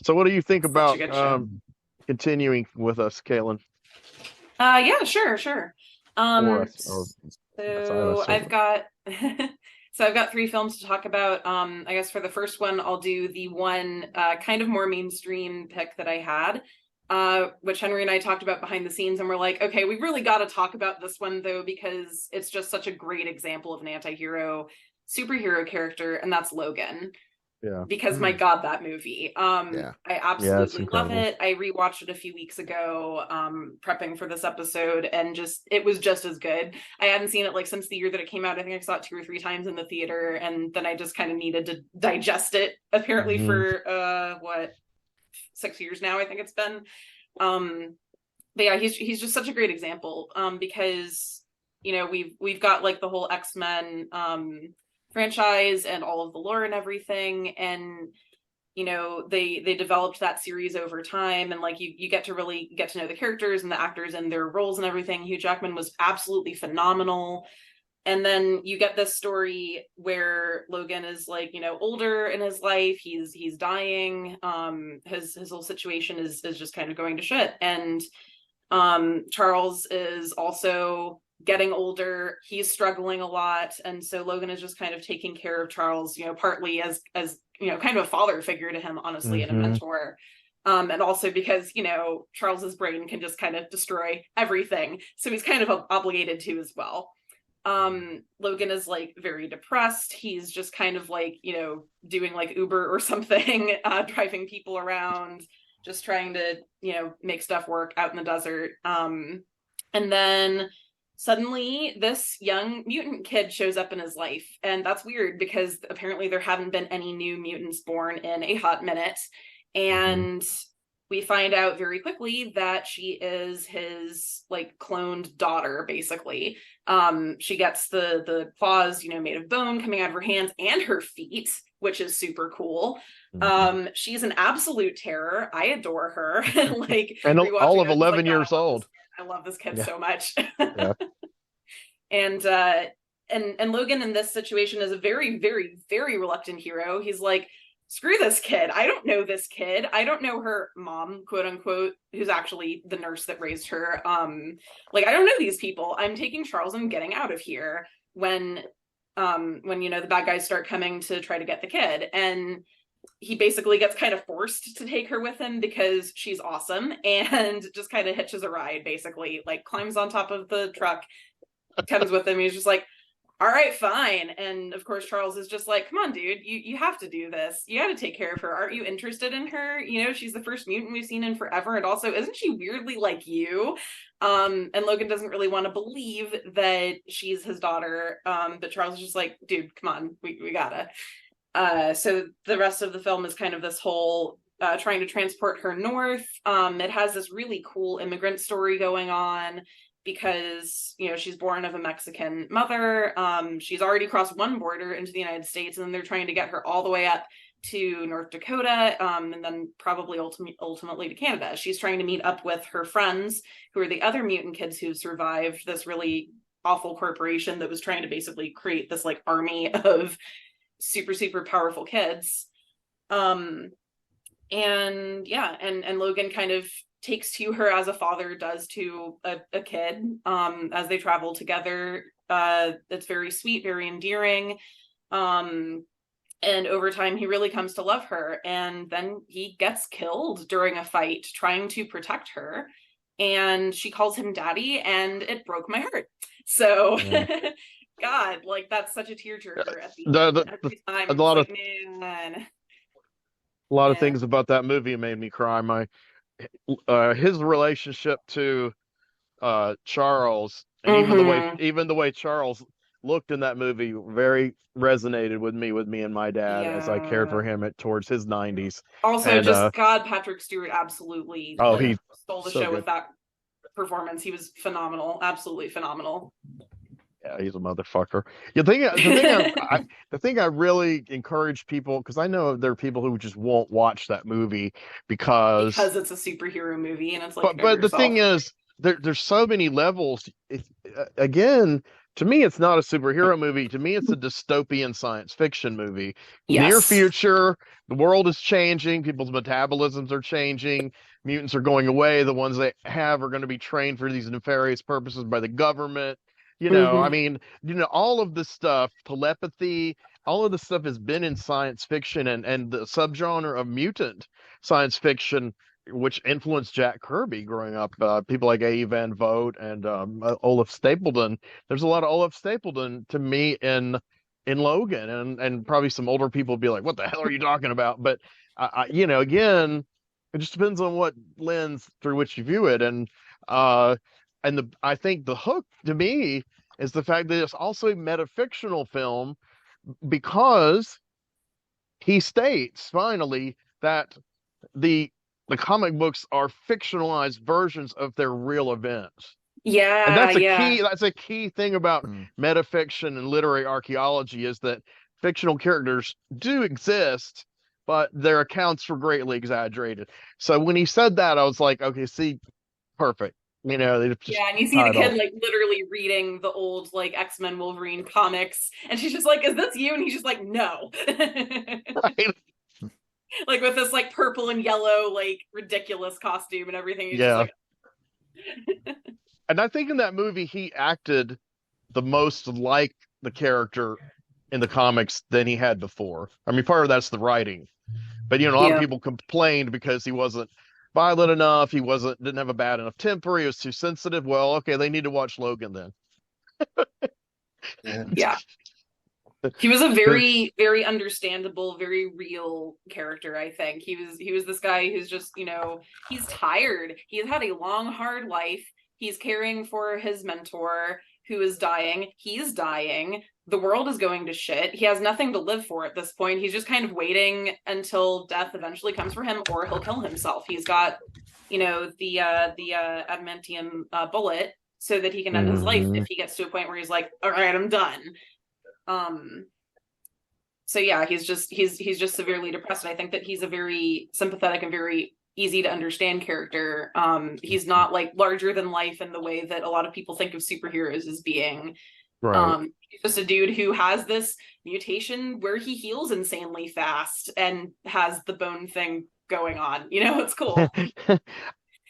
So what do you think Such a about good show. continuing with us, Kaylin, Yeah, sure, sure. or Um, us, or beside so us? I've Or got so I've got three films to talk about. I guess for the first one, I'll do the one kind of more mainstream pick that I had, which Henry and I talked about behind the scenes, and we're like, okay, we really got to talk about this one though because it's just such a great example of an anti-hero superhero character, and that's Logan. yeah, Because my God, that movie. Yeah. I yeah, it's absolutely love incredible. it. I rewatched it a few weeks ago, prepping for this episode, and just it was just as good. I hadn't seen it like since the year that it came out. I think I saw it two or three times in the theater, and then I just kind of needed to digest it, apparently Hmm. for what, 6 years now, I think it's been. Um but yeah, he's just such a great example. Because we've got like the whole X-Men franchise and all of the lore and everything, and they developed that series over time, and like you get to really get to know the characters and the actors and their roles and everything. Hugh Jackman was absolutely phenomenal. And then you get this story where Logan is like, older in his life. He's dying. His whole situation is just kind of going to shit. And Charles is also getting older. He's struggling a lot, and so Logan is just kind of taking care of Charles, partly as kind of a father figure to him, honestly, and a Hmm. mentor. And also because Charles's brain can just kind of destroy everything, so he's kind of obligated to as well. Logan is like very depressed. He's just kind of like doing like Uber or something, driving people around, just trying to make stuff work out in the desert. And then suddenly this young mutant kid shows up in his life, and that's weird because apparently there haven't been any new mutants born in a hot minute. Hmm. And we find out very quickly that she is his like cloned daughter, basically. She gets the claws made of bone coming out of her hands and her feet, which is super cool. Hmm. She's an absolute terror. I adore her. Like And all rewatching of it, I was like, 11 God, years old. I love this kid Yeah, so much. yeah. And and Logan in this situation is a very, very, very reluctant hero. He's like, screw this kid. I don't know this kid. I don't know her mom, quote unquote, who's actually the nurse that raised her. Like, I don't know these people. I'm taking Charles and getting out of here. When the bad guys start coming to try to get the kid. And he basically gets kind of forced to take her with him because she's awesome, and just kind of hitches a ride, basically, like climbs on top of the truck, comes with him. He's just like, all right, fine. And of course, Charles is just like, come on, dude, you have to do this. You got to take care of her. Aren't you interested in her? She's the first mutant we've seen in forever. And also, isn't she weirdly like you? And Logan doesn't really want to believe that she's his daughter. But Charles is just like, dude, come on, we gotta. So the rest of the film is kind of this whole trying to transport her north. It has this really cool immigrant story going on because she's born of a Mexican mother. She's already crossed one border into the United States, and then they're trying to get her all the way up to North Dakota, and then probably ultimately to Canada. She's trying to meet up with her friends, who are the other mutant kids who survived this really awful corporation that was trying to basically create this like army of super super powerful kids. um and yeah, and Logan kind of takes to her as a father does to a kid, as they travel together. It's very sweet, very endearing. um and over time he really comes to love her, and then he gets killed during a fight trying to protect her, and she calls him daddy, and it broke my heart. So Yeah. God, like that's such a tearjerker at the The, end. the, the, Every time a I'm just lot of like, man. Yeah. things about that movie made me cry. My his relationship to Charles, and Mm-hmm. even the way Charles looked in that movie very resonated with me and my dad as I cared for Yeah. him towards his 90s. Also, And just God, Patrick Stewart absolutely oh, like he's stole the so show good. with that performance. He was phenomenal, absolutely phenomenal. Yeah, he's a motherfucker. The thing I really encourage people, because I know there are people who just won't watch that movie because Because it's a superhero movie, and it's like, but go the thing yourself. is, there's so many levels. Again, to me, it's not a superhero movie. To me, it's a dystopian science fiction movie. Near Yes. future, the world is changing, people's metabolisms are changing, mutants are going away. The ones they have are going to be trained for these nefarious purposes by the government. I Hmm. mean, all of this stuff, telepathy, all of this stuff has been in science fiction and the subgenre of mutant science fiction which influenced Jack Kirby growing up. People like A. Van Vogt and Olaf Stapledon. There's a lot of Olaf Stapledon to me in Logan, and probably some older people be like, "What the hell are you talking about?" But again, it just depends on what lens through which you view it, uh, I think the hook to me is the fact that it's also a metafictional film because he states finally that the the comic books are fictionalized versions of their real events. And Yeah, yeah. that's a key thing about metafiction and literary archaeology is that fictional characters do exist, but their accounts were greatly exaggerated. So when he said that, I was like, okay, see, perfect. They just Yeah, and you see tie the it kid all. like literally reading the old like X-Men Wolverine comics, and she's just like, "Is this you?" And he's just like, "No." Right? Like with this like purple and yellow like ridiculous costume and everything. He's just Yeah. like, And I think in that movie he acted the most like the character in the comics than he had before. I mean, part of that's the writing, but a lot of yeah. people complained because he wasn't violent enough. He didn't have a bad enough temper. He was too sensitive. Well, okay, they need to watch Logan then. Yeah. Yeah. He was a very, very understandable, very real character, I think. He was this guy who's just, he's tired. He's had a long, hard life. He's caring for his mentor who is dying. He's dying. The world is going to shit. He has nothing to live for at this point. He's just kind of waiting until death eventually comes for him or he'll kill himself. He's got, the adamantium bullet so that he can end his life if he gets to a point where he's like, all right, I'm done. So yeah, he's just severely depressed, and I think that he's a very sympathetic and very easy to understand character. He's not like larger than life in the way that a lot of people think of superheroes as being. Right. He's just a dude who has this mutation where he heals insanely fast and has the bone thing going on. It's cool.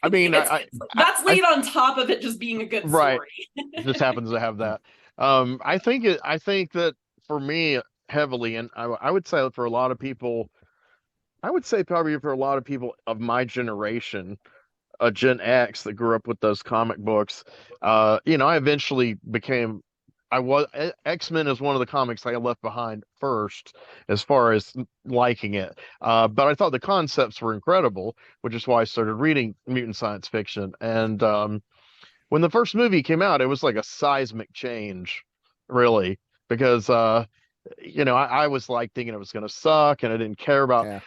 I mean, That's laid on top of it just being a good right. story. It just happens to have that. I think that for me heavily, and I would say for a lot of people, I would say probably for a lot of people of my generation, Gen X that grew up with those comic books, I eventually became. X-Men is one of the comics I left behind first as far as liking it. But I thought the concepts were incredible, which is why I started reading mutant science fiction. And when the first movie came out, it was like a seismic change, really, because I was like thinking it was going to suck, and I didn't care about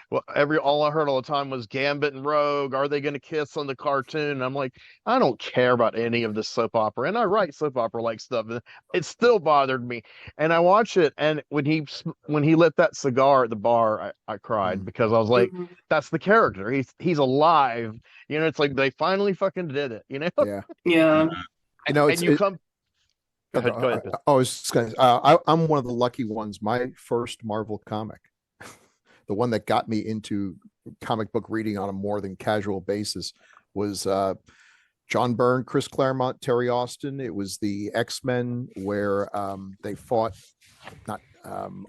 all I heard all the time was Gambit and Rogue. Are they going to kiss on the cartoon? And I'm like, I don't care about any of this soap opera, and I write soap opera like stuff. And it still bothered me, and I watch it, and when he lit that cigar at the bar, I cried because I was like, that's the character. He's alive. It's like they finally fucking did it. Yeah. Yeah. And you come. Go ahead. I'm one of the lucky ones. My first Marvel comic, the one that got me into comic book reading on a more than casual basis, was John Byrne, Chris Claremont, Terry Austin. It was the X-Men where they fought, not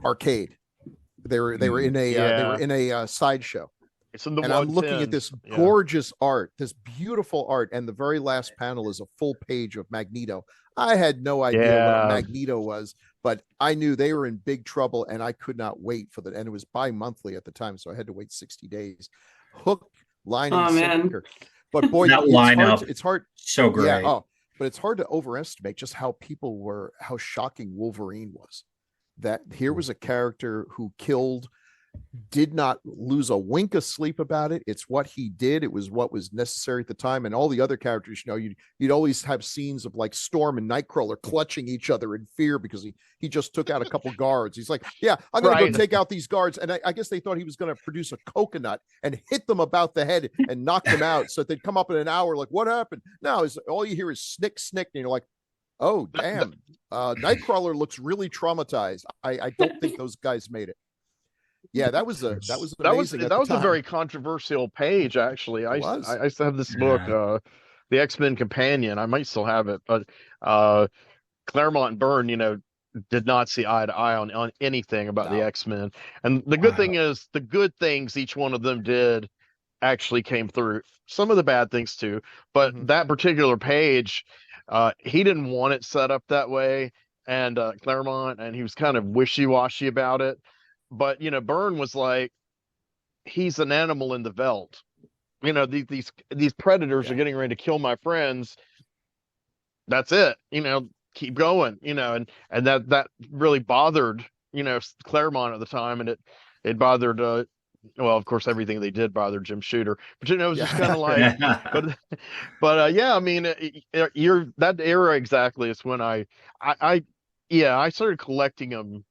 arcade. They were in a sideshow. It's in the and I'm looking at this gorgeous art, this beautiful art, and the very last panel is a full page of Magneto. I had no idea what Magneto was, but I knew they were in big trouble, and I could not wait for that. And it was bi-monthly at the time, so I had to wait 60 days. Hook, line, and sinker. But boy, that lineup, it's hard. So great. Yeah, but it's hard to overestimate just how shocking Wolverine was. That here was a character who did not lose a wink of sleep about it. It's what he did. It was what was necessary at the time. And all the other characters, you'd always have scenes of like Storm and Nightcrawler clutching each other in fear because he just took out a couple guards. He's like, yeah, I'm going to go take out these guards. And I guess they thought he was going to produce a coconut and hit them about the head and knock them out. So they'd come up in an hour like, what happened? No, all you hear is snick, snick. And you're like, Oh, damn. Nightcrawler looks really traumatized. I don't think those guys made it. Yeah, that was amazing at that the was a time. very controversial page, actually. It was. I used to have this book, Yeah. the X-Men Companion. I might still have it, but uh Claremont and Byrne, did not see eye to eye on anything about the No. X-Men. And the good thing Wow. is the good things each one of them did actually came through. Some of the bad things too, but Mhm. that particular page, he didn't want it set up that way, and Claremont, and he was kind of wishy-washy about it. But Byrne was like, he's an animal in the veldt. These predators are Yeah. getting ready to kill my friends. That's it. Keep going. And that really bothered Claremont at the time, and it bothered. Well, of course, everything they did bothered Jim Shooter, but it was just kind Yeah. of like, but yeah, I mean, you're that era exactly is when yeah, I started collecting them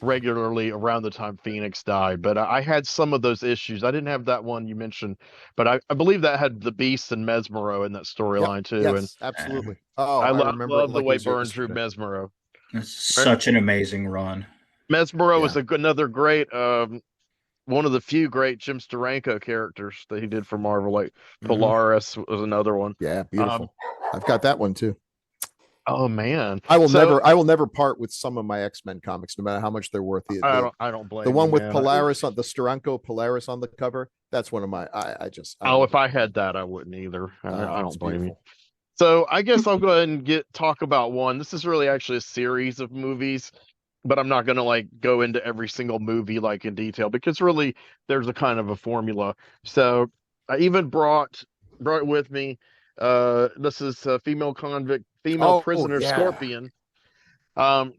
regularly around the time Phoenix died, but I had some of those issues. I didn't have that one you mentioned, but I believe that had the Beast and Mesmero in that Yep. storyline too. And Yes, absolutely. Oh, I I remember it love the like it way was Burns drew yesterday. Mesmero. It's such an amazing run. Mesmero Yeah. was another great, one of the few great Jim Steranko characters that he did for Marvel. Like Mhm. Polaris was another one. Yeah, Um, beautiful. I've got that one too. oh man, I will so never I will never part with some of my X-Men comics, no matter how much they're worth. I don't The blame you, one with man. Polaris on the Steranko Polaris on the cover, that's one of my I Oh, love if it. I had that, I wouldn't either. I It's don't blame you. beautiful. So I guess I'll go ahead and talk about one. This is really actually a series of movies, but I'm not gonna like go into every single movie like in detail because really there's a kind of a formula. So I even brought it with me. This is female Oh prisoner yeah. Scorpion.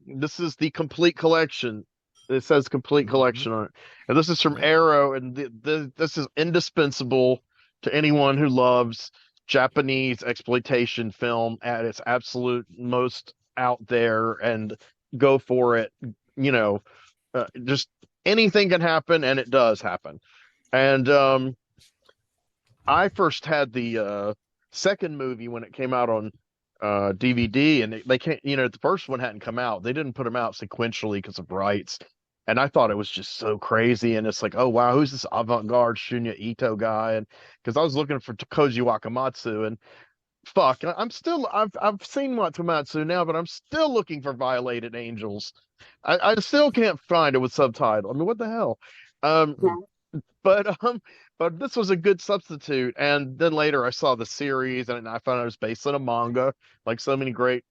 This is the complete collection. It says complete Mhm. collection on it, and this is from Yeah. Arrow, and this is indispensable to anyone who loves Japanese exploitation film at its absolute most out there and go for it. Just anything can happen, and it does happen. And I first had the second movie when it came out on DVD, and they can't, the first one hadn't come out. They didn't put them out sequentially because of rights. And I thought it was just so crazy. And it's like, oh wow, who's this avant-garde Shunya Ito guy? And because I was looking for Koji Wakamatsu, and fuck, I've seen Wakamatsu now, but I'm still looking for Violated Angels. I still can't find it with subtitle. I mean, what the hell? Um, Mhm. but this was a good substitute. And then later I saw the series, and I found out it was based on a manga, like so many great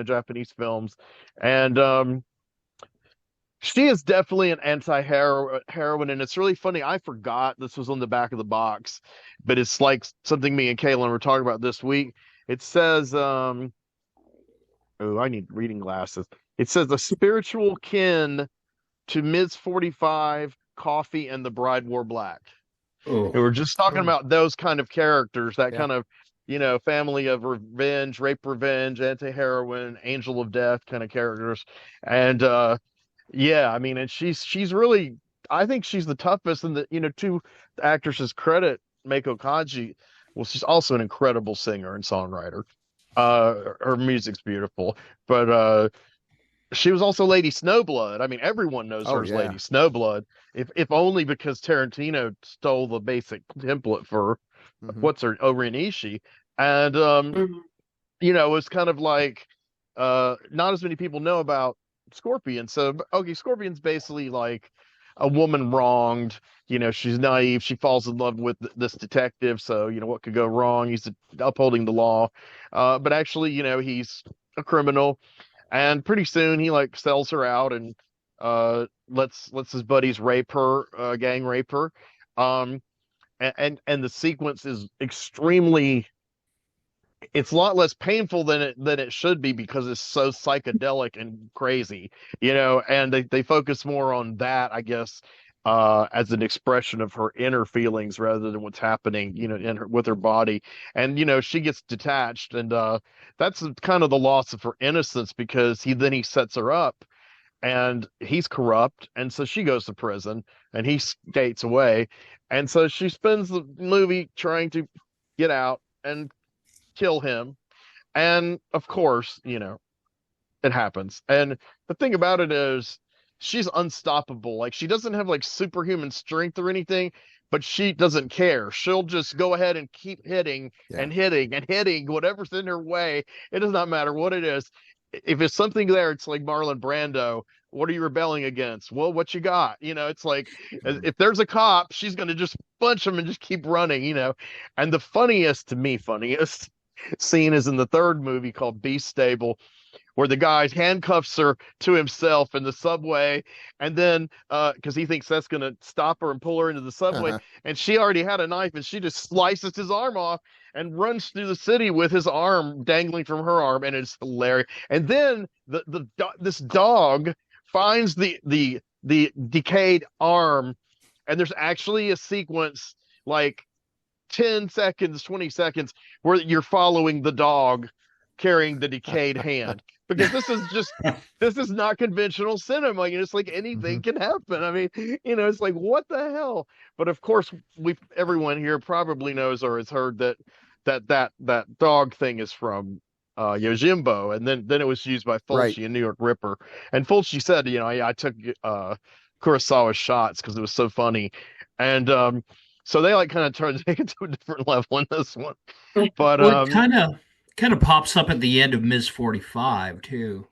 Japanese films. And she is definitely an anti-heroine, and it's really funny. I forgot this was on the back of the box, but it's like something me and Kaylin were talking about this week. It says, oh, I need reading glasses. It says a spiritual kin to Ms. 45, Coffee, and the Bride Wore Black. And Oh, we're just talking Oh, about those kind of characters, that yeah. kind of, family of revenge, rape revenge, anti-heroine, angel of death kind of characters. And yeah, I mean, and she's really, I think she's the toughest. And to the actress's credit, Mako Kaji, well, she's also an incredible singer and songwriter. Her music's beautiful, but she was also Lady Snowblood. I mean, everyone knows Oh her as yeah. Lady Snowblood, if only because Tarantino stole the basic template for Mhm. what's her Orinishi, and Mhm. it's kind of like not as many people know about Scorpion. So okay, Scorpion's basically like a woman wronged. She's naive. She falls in love with this detective. So what could go wrong? He's upholding the law, but actually, he's a criminal, and pretty soon he like sells her out and lets his buddies rape her, gang rape her. Um, and the sequence is extremely, it's a lot less painful than it should be because it's so psychedelic and crazy, and they focus more on that, I guess, as an expression of her inner feelings rather than what's happening, with her body. And she gets detached, and that's kind of the loss of her innocence, because he sets her up, and he's corrupt, and so she goes to prison, and he skates away, and so she spends the movie trying to get out and kill him. And of course, it happens. And the thing about it is she's unstoppable. Like she doesn't have like superhuman strength or anything, but she doesn't care. She'll just go ahead and keep hitting and hitting and hitting whatever's in her way. It does not matter what it is. If it's something there, it's like Marlon Brando. What are you rebelling against? Well, what you got? It's like if there's a cop, she's going to just punch him and just keep running. And the funniest scene is in the third movie called Beast Stable, where the guy handcuffs her to himself in the subway, and then because he thinks that's going to stop her and pull her into the subway, and she already had a knife, and she just slices his arm off and runs through the city with his arm dangling from her arm, and it's hilarious. And then this dog finds the decayed arm, and there's actually a sequence like 10 seconds, 20 seconds where you're following the dog carrying the decayed hand, because this is not conventional cinema. It's like anything can happen. I mean, it's like, what the hell? But of course, everyone here probably knows or has heard that dog thing is from Yojimbo, and then it was used by Fulci in New York Ripper. And Fulci said, I took Kurosawa's shots because it was so funny, and so they like kind of tried to take it to a different level in this one. But it kind of pops up at the end of Ms. 45 too.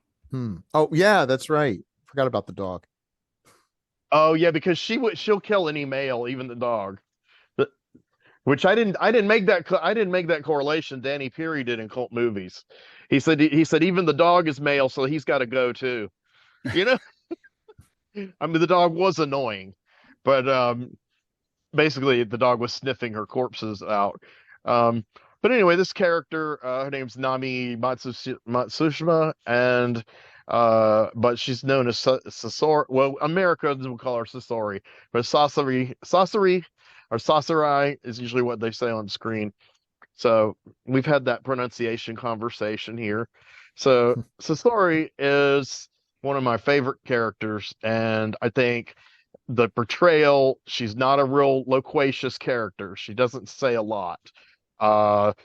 Oh yeah, that's right. Forgot about the dog. Oh yeah, because she'll kill any male, even the dog. Which I didn't make that correlation. Danny Peary did in Cult Movies. He said even the dog is male, so he's got to go too. I mean, the dog was annoying, but basically the dog was sniffing her corpses out. But anyway, this character, her name's Nami Matsushima, and but she's known as Sasori. Well, Americans will call her Sasori, but Sasori or Sasori is usually what they say on screen. So we've had that pronunciation conversation here. So Sasori is one of my favorite characters, and I think the portrayal, she's not a real loquacious character. She doesn't say a lot. But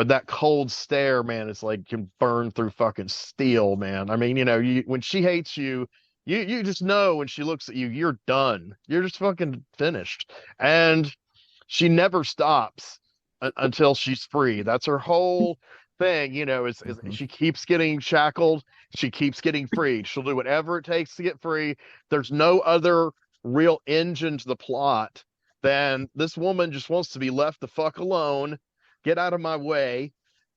that cold stare, man, is like can burn through fucking steel, man. I mean, when she hates you, you just know when she looks at you, you're done. You're just fucking finished. And she never stops until she's free. That's her whole thing, is she keeps getting shackled. She keeps getting freed. She'll do whatever it takes to get free. There's no other real engine to the plot than this woman just wants to be left the fuck alone, get out of my way.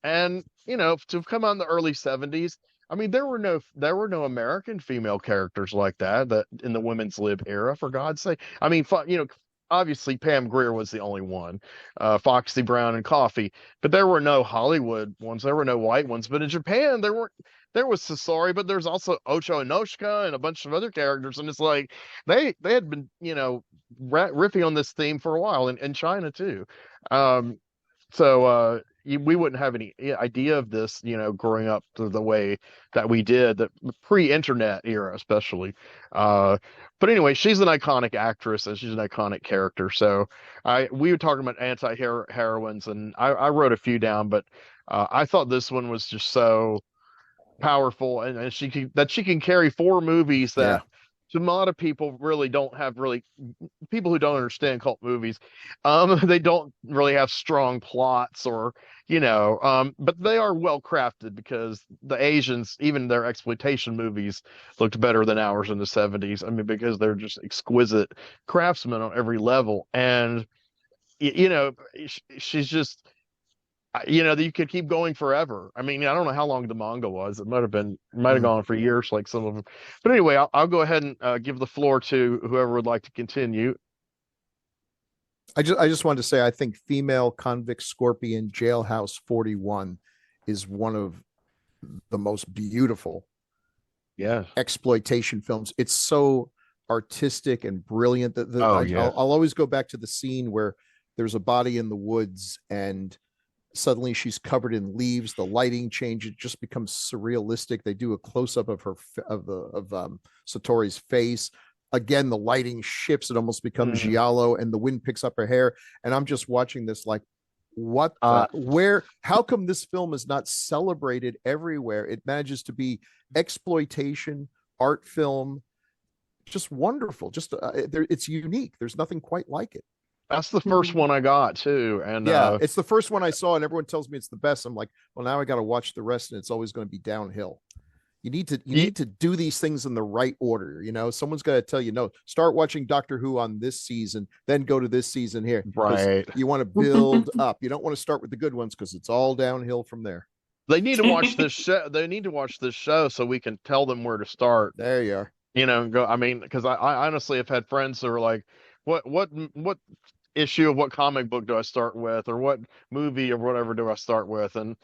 And, to come out in the early 70s, I mean, there were no American female characters like that in the women's lib era, for God's sake. I mean, obviously Pam Grier was the only one, Foxy Brown and Coffee, but there were no Hollywood ones. There were no white ones. But in Japan, there was Sasori, but there's also Ocho Inoshika and a bunch of other characters. And it's like, they had been, riffing on this theme for a while in China too. So we wouldn't have any idea of this, growing up the way that we did, the pre-internet era, especially. But anyway, she's an iconic actress and she's an iconic character. So we were talking about anti-heroines, and I wrote a few down, but I thought this one was just so powerful, and she can carry 4 movies that to a lot of people really don't have people who don't understand cult movies. They don't really have strong plots or, but they are well crafted, because the Asians, even their exploitation movies, looked better than ours in the 70s. I mean, because they're just exquisite craftsmen on every level. And, she's just, you could keep going forever. I mean, I don't know how long the manga was. It might have gone for years, like some of them. But anyway, I'll go ahead and give the floor to whoever would like to continue. I just wanted to say, I think Female Convict Scorpion Jailhouse 41 is one of the most beautiful exploitation films. It's so artistic and brilliant. I'll always go back to the scene where there's a body in the woods and suddenly she's covered in leaves. The lighting changes, it just becomes surrealistic. They do a close-up of Satori's face. Again, the lighting shifts. It almost becomes giallo, and the wind picks up her hair. And I'm just watching this like, how come this film is not celebrated everywhere? It manages to be exploitation, art film, just wonderful. Just it's unique. There's nothing quite like it. That's the first one I got too, and it's the first one I saw, and everyone tells me it's the best. I'm like, well, now I got to watch the rest, and it's always going to be downhill. You need to do these things in the right order. Someone's got to tell you, no, start watching Doctor Who on this season, then go to this season here. Right. You want to build up. You don't want to start with the good ones because it's all downhill from there. They need to watch this show. They need to watch this show so we can tell them where to start. There you are. Because I honestly have had friends that are like, what issue of what comic book do I start with, or what movie or whatever do I start with? And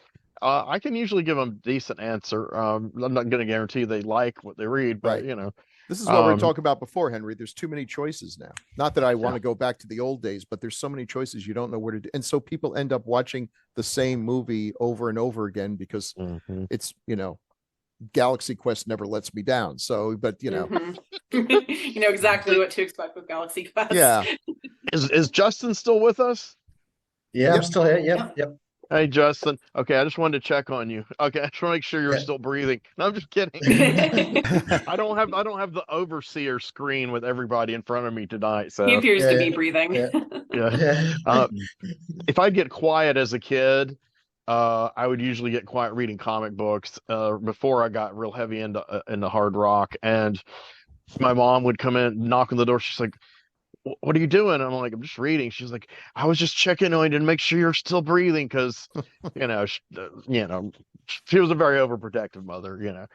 I can usually give them a decent answer. I'm not going to guarantee they like what they read, but right. This is what we were talking about before, Henry. There's too many choices now. Not that I want to go back to the old days, but there's so many choices you don't know where to do. And so people end up watching the same movie over and over again because it's, Galaxy Quest never lets me down. So, but you know exactly what to expect with Galaxy Quest. Yeah. Is Justin still with us? Yeah, yep. I'm still here. Yep. Hey, Justin. Okay, I just wanted to check on you. Okay, I just want to make sure you're still breathing. No, I'm just kidding. I don't have the overseer screen with everybody in front of me tonight. So he appears to be breathing. Yeah. If I get quiet as a kid, I would usually get quiet reading comic books before I got real heavy into hard rock. And my mom would come in, knock on the door. She's like, "What are you doing?" I'm like, "I'm just reading." She's like, "I was just checking on you to make sure you're still breathing," because she was a very overprotective mother.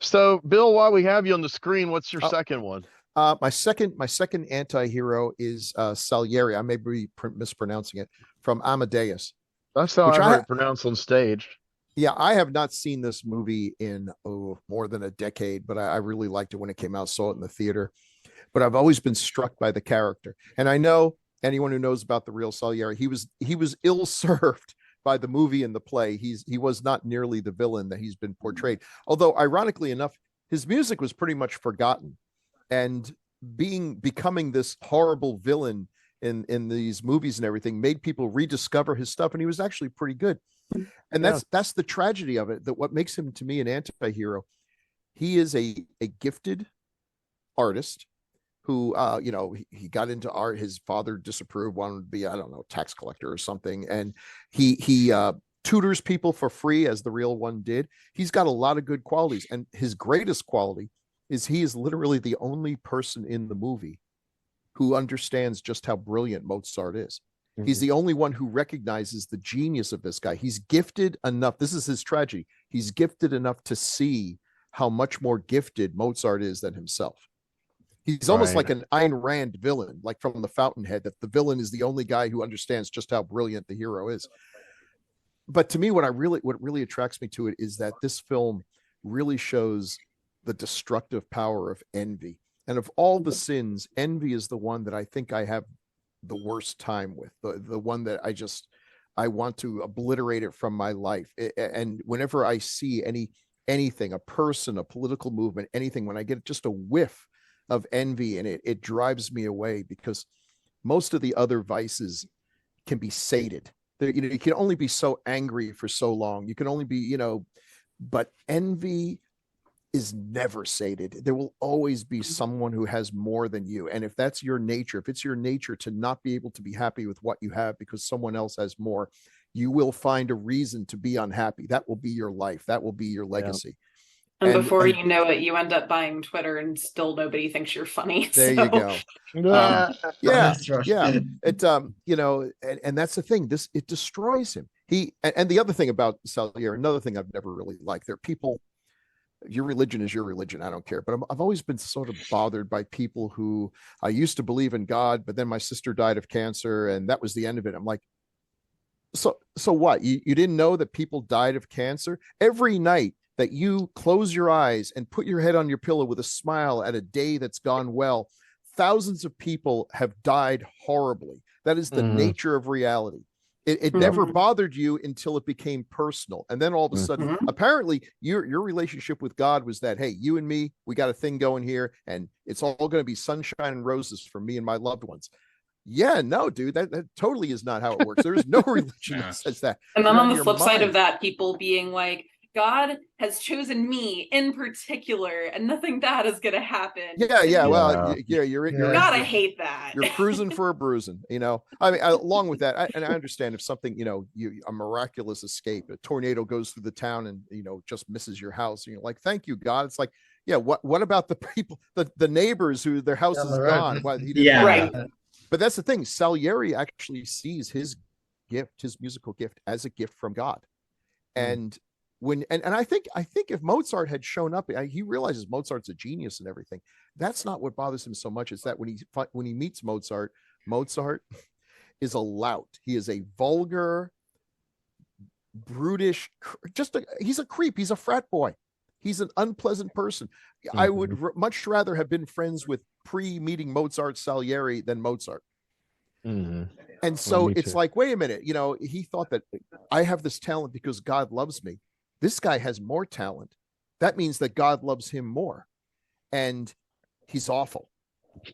So Bill, while we have you on the screen, what's your second one? My second anti-hero is Salieri. I may be mispronouncing it, from Amadeus. That's how I heard it pronounced on stage. Yeah, I have not seen this movie in more than a decade, but I really liked it when it came out. Saw it in the theater. But I've always been struck by the character. And I know anyone who knows about the real Salieri, he was ill-served by the movie and the play. He was not nearly the villain that he's been portrayed. Although, ironically enough, his music was pretty much forgotten. And becoming this horrible villain in these movies and everything made people rediscover his stuff, and he was actually pretty good. And that's the tragedy of it, that what makes him to me an anti-hero. He is a gifted artist who he got into art. His father disapproved, wanted to be, I don't know, tax collector or something, and he tutors people for free, as the real one did. He's got a lot of good qualities, and his greatest quality is he is literally the only person in the movie who understands just how brilliant Mozart is. He's the only one who recognizes the genius of this guy. He's gifted enough. This is his tragedy. He's gifted enough to see how much more gifted Mozart is than himself. He's almost like an Ayn Rand villain, like from The Fountainhead, that the villain is the only guy who understands just how brilliant the hero is. But to me, what really attracts me to it is that this film really shows the destructive power of envy. And of all the sins, envy is the one that I think I have the worst time with, the one that I want to obliterate it from my life. And whenever I see anything, a person, a political movement, anything, when I get just a whiff of envy in it, it drives me away, because most of the other vices can be sated. You can only be so angry for so long. You can only be, but envy is never sated. There will always be someone who has more than you. And if that's your nature, if it's your nature to not be able to be happy with what you have because someone else has more, you will find a reason to be unhappy. That will be your life. That will be your legacy. And before you know it, you end up buying Twitter and still nobody thinks you're funny. There you go. Yeah. It, and that's the thing. It destroys him. And the other thing about Salieri, another thing I've never really liked, there are people, your religion is your religion, I don't care. But I've always been sort of bothered by people who, I used to believe in God, but then my sister died of cancer and that was the end of it. I'm like, so what? You didn't know that people died of cancer? Every night that you close your eyes and put your head on your pillow with a smile at a day that's gone well, thousands of people have died horribly. That is the nature of reality. It never bothered you until it became personal. And then all of a sudden, apparently your relationship with God was that, hey, you and me, we got a thing going here and it's all going to be sunshine and roses for me and my loved ones. Yeah, no, dude, that totally is not how it works. There is no religion that says that. And then You're out on of the your flip side mind. of that, people being like, God has chosen me in particular, and nothing bad is going to happen. Yeah. Well, Yeah. you're God, I hate that. you're cruising for a bruising, you know. I mean, along with that, and I understand if something, you know, a miraculous escape, a tornado goes through the town and, you know, just misses your house, and you're like, thank you, God. It's like, yeah, what about the people, the neighbors who their house is gone? Well, he didn't Yeah. Right. But that's the thing. Salieri actually sees his gift, his musical gift, as a gift from God. And when and I think if Mozart had shown up, he realizes Mozart's a genius and everything. That's not what bothers him so much. It's that when he meets Mozart, Mozart is a lout. He is a vulgar, brutish, he's a creep. He's a frat boy. He's an unpleasant person. I would much rather have been friends with pre-meeting Mozart Salieri than Mozart. And so it's like, wait a minute, you know, he thought that I have this talent because God loves me. This guy has more talent. That means that God loves him more. And he's awful.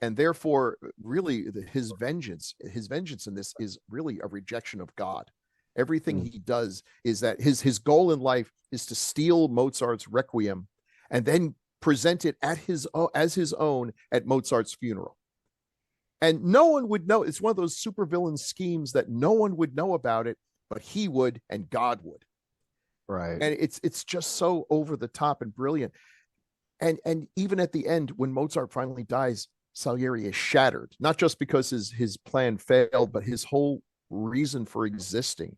And therefore, really, his vengeance in this is really a rejection of God. Everything he does is that his goal in life is to steal Mozart's Requiem and then present it as his own at Mozart's funeral. And no one would know. It's one of those supervillain schemes that no one would know about it, but he would and God would. Right. And it's just so over the top and brilliant. And even at the end, when Mozart finally dies, Salieri is shattered, not just because his plan failed, but his whole reason for existing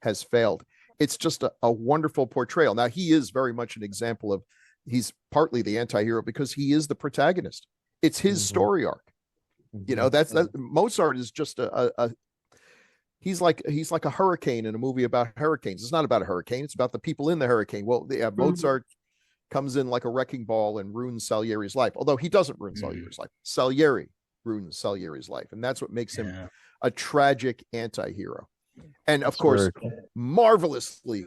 has failed. It's just a wonderful portrayal. Now, he is very much an example of, he's partly the anti-hero because he is the protagonist. It's his story arc. You know, that Mozart is just he's like a hurricane in a movie about hurricanes. It's not about a hurricane. It's about the people in the hurricane. Well, Mozart comes in like a wrecking ball and ruins Salieri's life. Although he doesn't ruin Salieri's life. Salieri ruins Salieri's life. And that's what makes him a tragic anti-hero. And of course, marvelously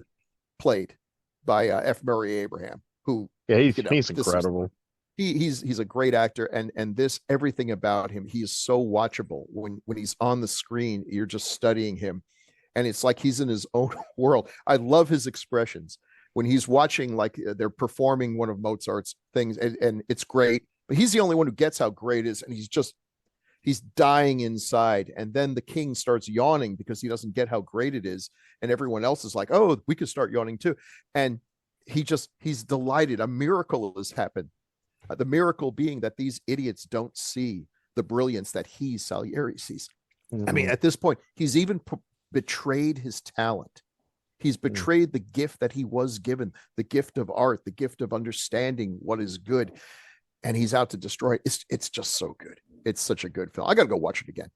played by F. Murray Abraham, who he's incredible. He's a great actor, and this, everything about him, he is so watchable. When he's on the screen, you're just studying him, and it's like he's in his own world. I love his expressions when he's watching, like they're performing one of Mozart's things, and it's great, but he's the only one who gets how great it is, and he's dying inside. And then the king starts yawning because he doesn't get how great it is, and everyone else is like, oh, we could start yawning too. And he's delighted. A miracle has happened. The miracle being that these idiots don't see the brilliance that Salieri sees. I mean, at this point, he's even betrayed his talent. He's betrayed the gift that he was given, the gift of art, the gift of understanding what is good. And he's out to destroy it. It's just so good. It's such a good film. I got to go watch it again.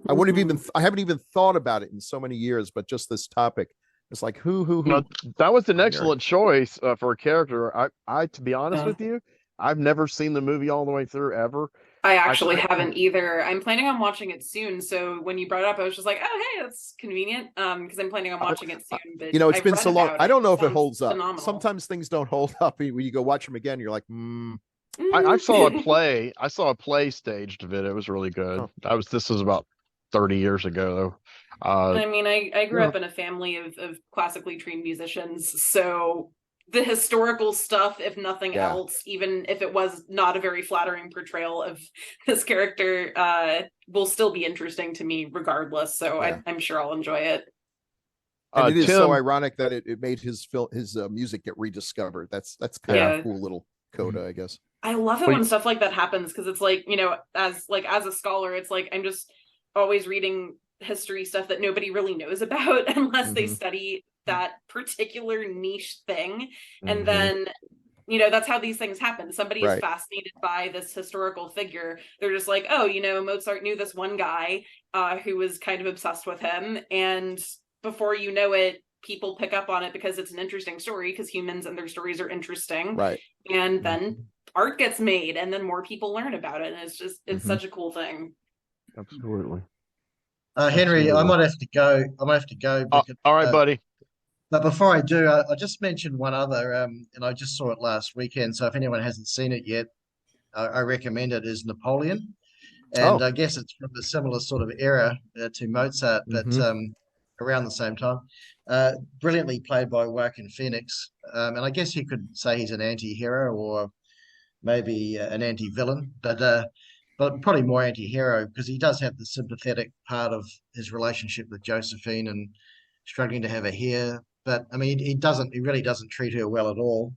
I haven't even thought about it in so many years, but just this topic. It's like who. No, that was an excellent choice for a character. I to be honest with you, I've never seen the movie all the way through ever. I actually haven't either. I'm planning on watching it soon. So when you brought it up, I was just like, oh, hey, that's convenient. Because I'm planning on watching it soon. But you know, it's been so long. I don't know if it holds up. Phenomenal. Sometimes things don't hold up. When you go watch them again, you're like, I saw a play. I saw a play staged of it. It was really good. This was about 30 years ago, though. I mean, I grew up in a family of classically trained musicians, so the historical stuff, if nothing else, even if it was not a very flattering portrayal of this character, will still be interesting to me regardless. So I'm sure I'll enjoy it. And it is so ironic that it made his music get rediscovered. That's kind of a cool little coda, I guess. I love it when stuff like that happens, because it's like, you know, as a scholar, it's like I'm just always reading history stuff that nobody really knows about unless they study that particular niche thing. And then, you know, that's how these things happen. Somebody is fascinated by this historical figure. They're just like, oh, you know, Mozart knew this one guy who was kind of obsessed with him. And before you know it, people pick up on it because it's an interesting story, because humans and their stories are interesting. Right. And then art gets made, and then more people learn about it. And it's just, it's such a cool thing. Absolutely. Henry, I might have to go. Because, all right, buddy. But before I do, I just mentioned one other, and I just saw it last weekend. So if anyone hasn't seen it yet, I recommend it, is Napoleon. And Oh. I guess it's from a similar sort of era to Mozart, but around the same time. Brilliantly played by Joaquin Phoenix. And I guess you could say he's an anti-hero or maybe an anti-villain, but probably more anti-hero because he does have the sympathetic part of his relationship with Josephine and struggling to have a heir. But I mean, he really doesn't treat her well at all.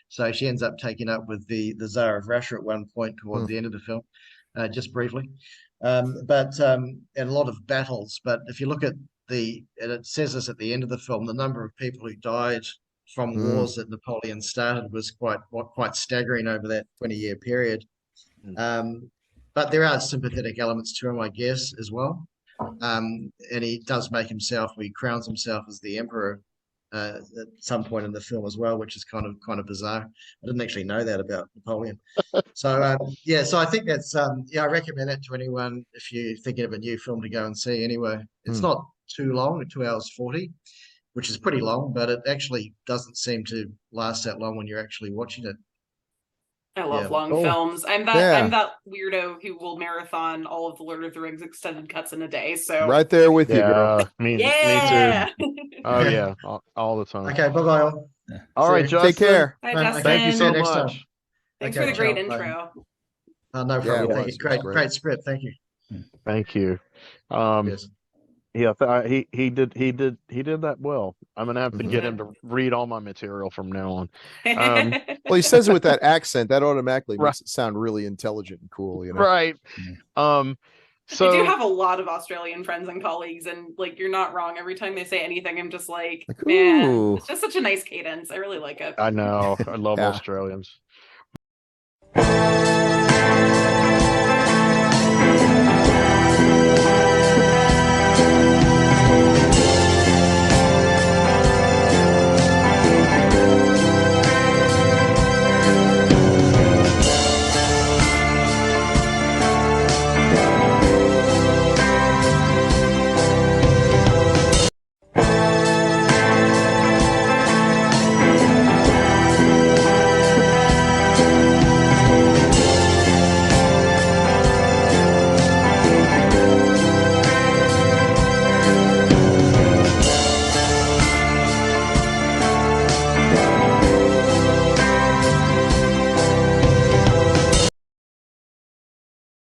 So she ends up taking up with the Tsar of Russia at one point toward the end of the film, just briefly. And a lot of battles. But if you look at and it says this at the end of the film, the number of people who died from wars that Napoleon started was quite staggering over that 20-year period. But there are sympathetic elements to him, I guess, as well. And he does he crowns himself as the emperor at some point in the film as well, which is kind of bizarre. I didn't actually know that about Napoleon. So so I think that's I recommend it to anyone if you're thinking of a new film to go and see. Anyway, it's not too long, 2 hours 40, which is pretty long, but it actually doesn't seem to last that long when you're actually watching it. I love long films. I'm that weirdo who will marathon all of the Lord of the Rings extended cuts in a day. So right there with you, girl. Me too. Oh yeah, all the time. Okay, bye-bye all. All right, Justin. Take care. Bye, Justin. Thank you so much. Thanks for the great intro. No problem. Yeah, Thank you. Great script. Thank you. Thank you. Yes. Yeah, he did that well. I'm gonna have to get him to read all my material from now on. Well, he says it with that accent that automatically makes it sound really intelligent and cool, you know. Right. So I do have a lot of Australian friends and colleagues, and like you're not wrong. Every time they say anything, I'm just like, man, it's just such a nice cadence. I really like it. I know. I love Australians.